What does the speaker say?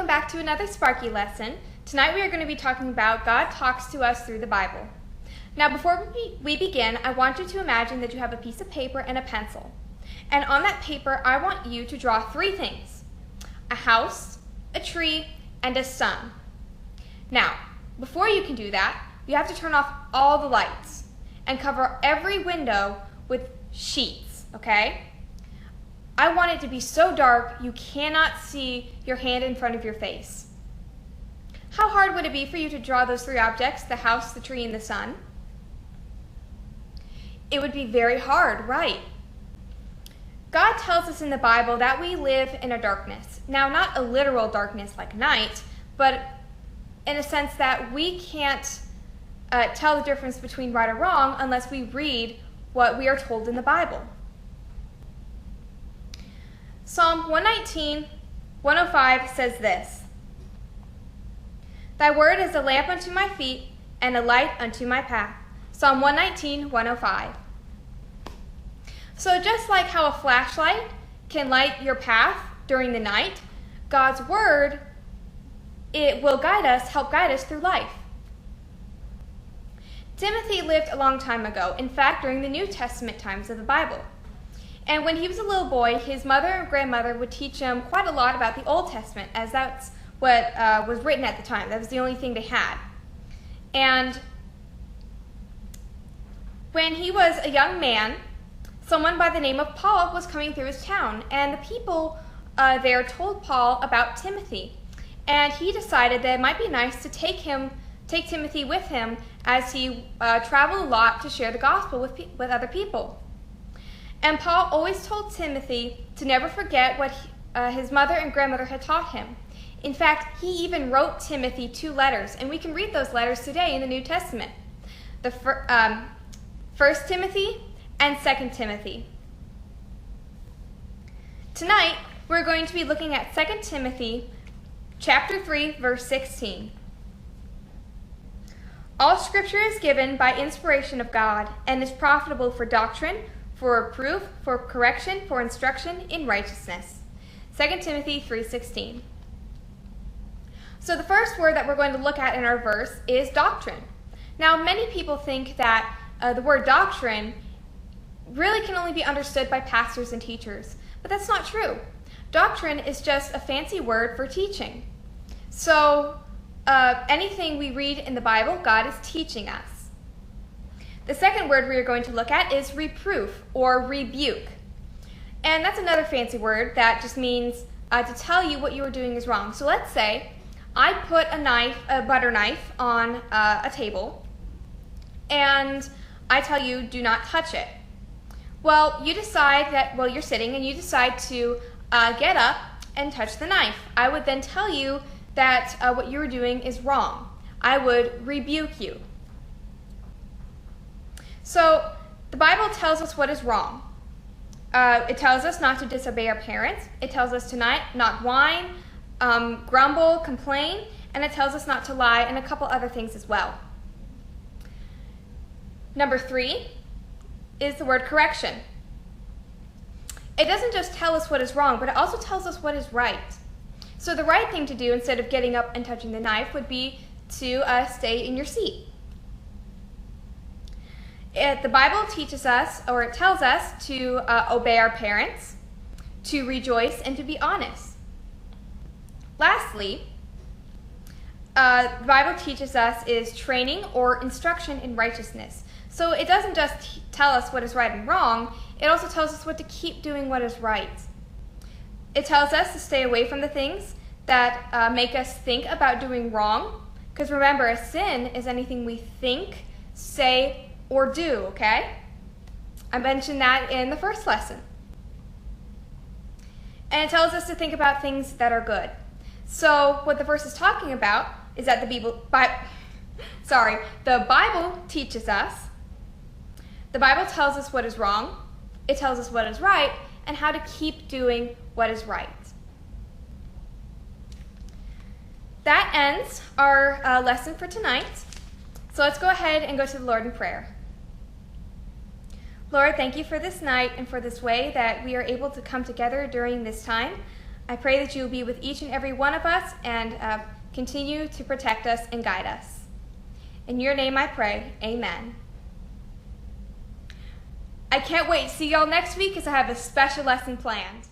welcome back to another Sparky lesson. Tonight we are going to be talking about God talks to us through the Bible. Now before we begin, I want you to imagine that you have a piece of paper and a pencil. And on that paper, I want you to draw three things: a house, a tree, and a sun. Now, before you can do that, you have to turn off all the lights and cover every window with sheets, okay? I want it to be so dark you cannot see your hand in front of your face. How hard would it be for you to draw those three objects, the house, the tree, and the sun? It would be very hard, right? God tells us in the Bible that we live in a darkness. Now, not a literal darkness like night, but in a sense that we can't tell the difference between right or wrong unless we read what we are told in the Bible. Psalm 119, 105 says this: "Thy word is a lamp unto my feet and a light unto my path." Psalm 119, 105. So just like how a flashlight can light your path during the night, God's word, it will help guide us through life. Timothy lived a long time ago, in fact, during the New Testament times of the Bible. And when he was a little boy, his mother and grandmother would teach him quite a lot about the Old Testament, as that's what was written at the time. That was the only thing they had. And when he was a young man, someone by the name of Paul was coming through his town, and the people there told Paul about Timothy. And he decided that it might be nice to take Timothy with him as he traveled a lot to share the gospel with other people. And Paul always told Timothy to never forget what his mother and grandmother had taught him. In fact, he even wrote Timothy 2 letters, and we can read those letters today in the New Testament. The 1 Timothy and 2 Timothy. Tonight, we're going to be looking at 2 Timothy chapter 3, verse 16. "All Scripture is given by inspiration of God and is profitable for doctrine, for reproof, for correction, for instruction in righteousness." 2 Timothy 3:16. So the first word that we're going to look at in our verse is doctrine. Now, many people think that the word doctrine really can only be understood by pastors and teachers, but that's not true. Doctrine is just a fancy word for teaching. So anything we read in the Bible, God is teaching us. The second word we are going to look at is reproof or rebuke. And that's another fancy word that just means to tell you what you are doing is wrong. So let's say I put a butter knife on a table, and I tell you, do not touch it. Well, you decide that, you're sitting and you decide to get up and touch the knife. I would then tell you that what you were doing is wrong. I would rebuke you. So the Bible tells us what is wrong. It tells us not to disobey our parents. It tells us to not whine, grumble, complain, and it tells us not to lie, and a couple other things as well. Number 3 is the word correction. It doesn't just tell us what is wrong, but it also tells us what is right. So the right thing to do instead of getting up and touching the knife would be to stay in your seat. The Bible teaches us, or it tells us, to obey our parents, to rejoice, and to be honest. Lastly, the Bible teaches us is training or instruction in righteousness. So it doesn't just tell us what is right and wrong, it also tells us what to keep doing what is right. It tells us to stay away from the things that make us think about doing wrong, because remember, a sin is anything we think, say, or do, okay? I mentioned that in the first lesson. And it tells us to think about things that are good. So what the verse is talking about is that the Bible teaches us. The Bible tells us what is wrong, it tells us what is right, and how to keep doing what is right. That ends our lesson for tonight. So let's go ahead and go to the Lord in prayer. Lord, thank you for this night and for this way that we are able to come together during this time. I pray that you will be with each and every one of us and continue to protect us and guide us. In your name I pray, amen. I can't wait to see y'all next week because I have a special lesson planned.